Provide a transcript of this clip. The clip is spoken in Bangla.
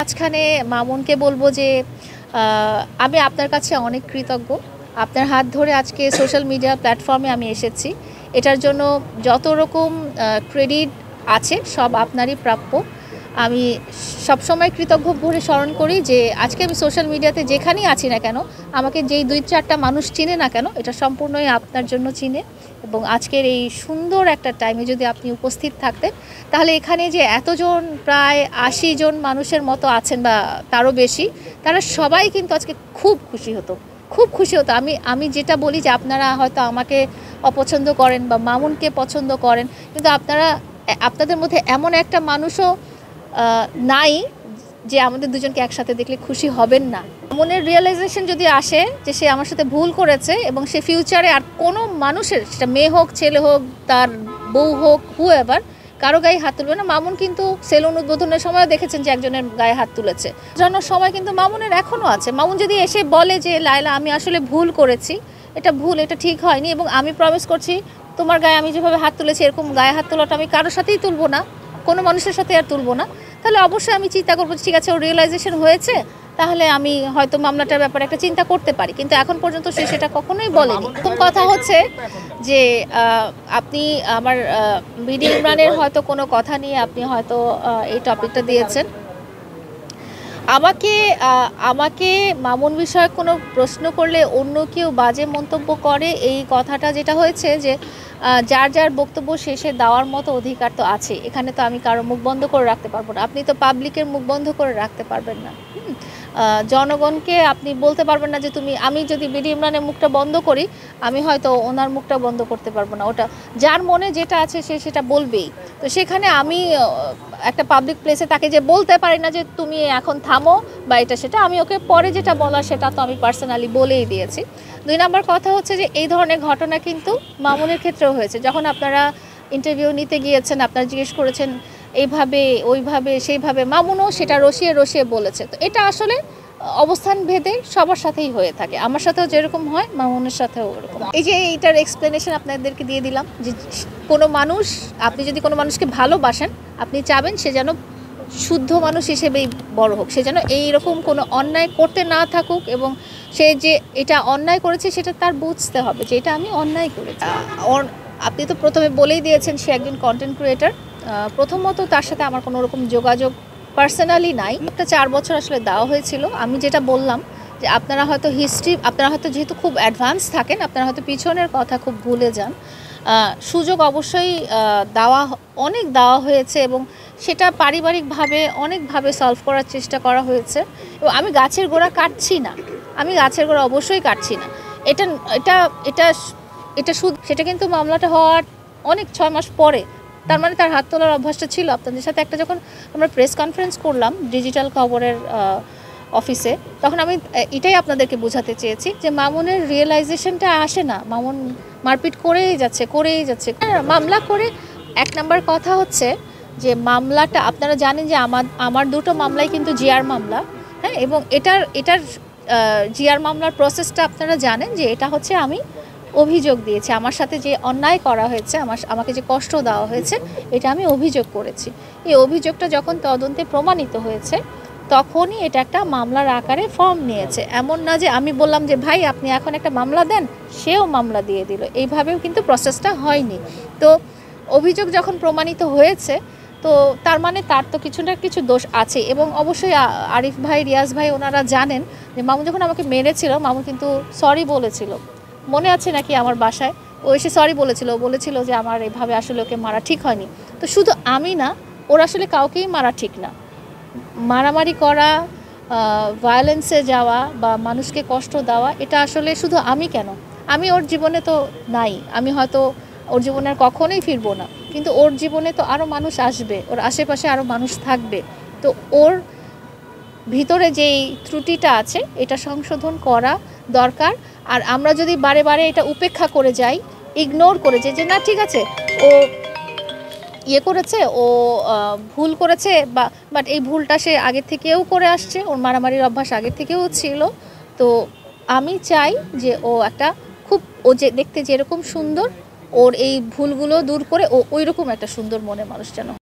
মাঝখানে মামুনকে বলবো যে আমি আপনার কাছে অনেক কৃতজ্ঞ। আপনার হাত ধরে আজকে সোশ্যাল মিডিয়া প্ল্যাটফর্মে আমি এসেছি। এটার জন্য যত রকম ক্রেডিট আছে সব আপনারই প্রাপ্য। আমি সবসময় কৃতজ্ঞ ভরে স্মরণ করি যে আজকে আমি সোশ্যাল মিডিয়াতে যেখানেই আছি না কেন, আমাকে যেই 2-4টা মানুষ চিনে না কেন, এটা সম্পূর্ণই আপনার জন্য চিনে। এবং আজকের এই সুন্দর একটা টাইমে যদি আপনি উপস্থিত থাকতেন, তাহলে এখানে যে এতজন প্রায় 80 জন মানুষের মতো আছেন বা তারও বেশি, তারা সবাই কিন্তু আজকে খুব খুশি হতো, খুব খুশি হতো। আমি যেটা বলি যে আপনারা হয়তো আমাকে অপছন্দ করেন বা মামুনকে পছন্দ করেন, কিন্তু আপনাদের মধ্যে এমন একটা মানুষও নাই যে আমাদের দুজনকে একসাথে দেখলে খুশি হবেন না। মনের রিয়েলাইজেশন যদি আসে যে সে আমার সাথে ভুল করেছে এবং সে ফিউচারে আর কোনো মানুষের, সেটা মেয়ে হোক ছেলে হোক তার বউ হোক হুএভার, কারো গায়ে হাত তুলবে না। মামুন কিন্তু সেলুন উদ্বোধনের সময় দেখেছেন যে একজনের গায়ে হাত তুলেছে, জানার সময় কিন্তু মামুনের এখনও আছে। মামুন যদি এসে বলে যে লায়লা আমি আসলে ভুল করেছি, এটা ভুল, এটা ঠিক হয়নি, এবং আমি প্রমিস করছি তোমার গায়ে আমি যেভাবে হাত তুলেছি এরকম গায়ে হাত তোলাটা আমি কারোর সাথেই তুলবো না, কোনো মানুষের সাথে আর তুলবো না, তাহলে অবশ্যই আমি চিন্তা করবো ঠিক আছে ওর রিয়েলাইজেশন হয়েছে, তাহলে আমি হয়তো মামলাটার ব্যাপারে একটা চিন্তা করতে পারি। কিন্তু এখন পর্যন্ত সে সেটা কখনোই বলেনি। প্রথম কথা হচ্ছে যে আপনি আমার বিডি ইমরানের হয়তো কোনো কথা নিয়ে আপনি হয়তো এই টপিকটা দিয়েছেন। আমাকে মামুন বিষয়ে কোনো প্রশ্ন করলে অন্য কেউ বাজে মন্তব্য করে, এই কথাটা যেটা হয়েছে যে যার যার বক্তব্য শেষে দেওয়ার মতো অধিকার তো আছে। এখানে তো আমি কারো মুখ বন্ধ করে রাখতে পারবো না, আপনি তো পাবলিকের মুখ বন্ধ করে রাখতে পারবেন না। জনগণকে আপনি বলতে পারবেন না যে আমি যদি বিডি ইমরানের মুখটা বন্ধ করি, আমি হয়তো ওনার মুখটা বন্ধ করতে পারবো না। ওটা যার মনে যেটা আছে সে সেটা বলবেই। তো সেখানে আমি একটা পাবলিক প্লেসে তাকে যে বলতে পারি না যে তুমি এখন থামো বা এটা সেটা, আমি ওকে পরে যেটা বলার সেটা তো আমি পার্সোনালি বলেই দিয়েছি। 2 নম্বর কথা হচ্ছে যে এই ধরনের ঘটনা কিন্তু মামুনের ক্ষেত্রেও হয়েছে। যখন আপনারা ইন্টারভিউ নিতে গিয়েছেন, আপনারা জিজ্ঞেস করেছেন এইভাবে ওইভাবে সেইভাবে, মামুনও সেটা রসিয়ে রসিয়ে বলেছে। তো এটা আসলে অবস্থান ভেদে সবার সাথেই হয়ে থাকে, আমার সাথেও যেরকম হয় মামুনের সাথেও ওরকম। এই যে এইটার এক্সপ্লেনেশন আপনাদেরকে দিয়ে দিলাম যে কোনো মানুষ, আপনি যদি কোনো মানুষকে ভালোবাসেন, আপনি চাবেন সে যেন শুদ্ধ মানুষ হিসেবেই বড় হোক, সে যেন এইরকম কোনো অন্যায় করতে না থাকুক, এবং সে যে এটা অন্যায় করেছে সেটা তার বুঝতে হবে যে এটা আমি অন্যায় করেছি। আপনি তো প্রথমে বলেই দিয়েছেন সে একজন কন্টেন্ট ক্রিয়েটার। প্রথমত তার সাথে আমার কোনো রকম যোগাযোগ পার্সোনালি নাই। একটা 4 বছর আসলে দেওয়া হয়েছিল। আমি যেটা বললাম যে আপনারা হয়তো যেহেতু খুব অ্যাডভান্স থাকেন, আপনারা হয়তো পিছনের কথা খুব ভুলে যান। সুযোগ অবশ্যই অনেক দেওয়া হয়েছে, এবং সেটা পারিবারিকভাবে অনেকভাবে সলভ করার চেষ্টা করা হয়েছে। এবং আমি গাছের গোড়া কাটছি না, আমি গাছের গোড়া অবশ্যই কাটছি না। এটা এটা এটা এটা সেটা কিন্তু মামলাটা হওয়ার অনেক 6 মাস পরে। তার মানে তার হাত তোলার অভ্যাসটা ছিল। আপনাদের সাথে একটা যখন আমরা প্রেস কনফারেন্স করলাম ডিজিটাল খবরের অফিসে, তখন আমি এটাই আপনাদেরকে বোঝাতে চেয়েছি যে মামুনের রিয়েলাইজেশনটা আসে না, মামুন মারপিট করেই যাচ্ছে মামলা করে। 1 নম্বর কথা হচ্ছে যে মামলাটা আপনারা জানেন যে আমার 2টো মামলাই কিন্তু জিআর মামলা, হ্যাঁ, এবং এটার জিআর মামলার প্রসেসটা আপনারা জানেন যে এটা হচ্ছে আমি অভিযোগ দিয়েছি, আমার সাথে যে অন্যায় করা হয়েছে, আমাকে যে কষ্ট দেওয়া হয়েছে, এটা আমি অভিযোগ করেছি। এই অভিযোগটা যখন তদন্তে প্রমাণিত হয়েছে তখনই এটা একটা মামলার আকারে ফর্ম নিয়েছে। এমন না যে আমি বললাম যে ভাই আপনি এখন একটা মামলা দেন, সেও মামলা দিয়ে দিল, এইভাবেও কিন্তু প্রসেসটা হয়নি। তো অভিযোগ যখন প্রমাণিত হয়েছে, তো তার মানে তার তো কিছু না কিছু দোষ আছে। এবং অবশ্যই আরিফ ভাই, রিয়াজ ভাই ওনারা জানেন যে মামুন যখন আমাকে মেরেছিল, মামুন কিন্তু সরি বলেছিল, মনে আছে নাকি আমার বাসায় ও এসে সরি বলেছিল যে আমার এভাবে আসলে ওকে মারা ঠিক হয়নি। তো শুধু আমি না, ওর আসলে কাউকেই মারা ঠিক না। মারামারি করা, ভায়োলেন্সে যাওয়া বা মানুষকে কষ্ট দেওয়া, এটা আসলে শুধু আমি কেন, আমি ওর জীবনে তো নাই, আমি হয়তো ওর জীবনে আর কখনোই ফিরবো না, কিন্তু ওর জীবনে তো আরও মানুষ আসবে, ওর আশেপাশে আরও মানুষ থাকবে। তো ওর ভিতরে যেই ত্রুটিটা আছে এটা সংশোধন করা দরকার। আর আমরা যদি বারে বারে এটা উপেক্ষা করে যাই, ইগনোর করে যাই যে না ঠিক আছে ও করেছে, ও ভুল করেছে, বাট এই ভুলটা সে আগের থেকেও করে আসছে, ওর মারামারির অভ্যাস আগের থেকেও ছিল। তো আমি চাই যে ও যে দেখতে যেরকম সুন্দর, ওর এই ভুলগুলো দূর করে ও ওইরকম একটা সুন্দর মনের মানুষ যেন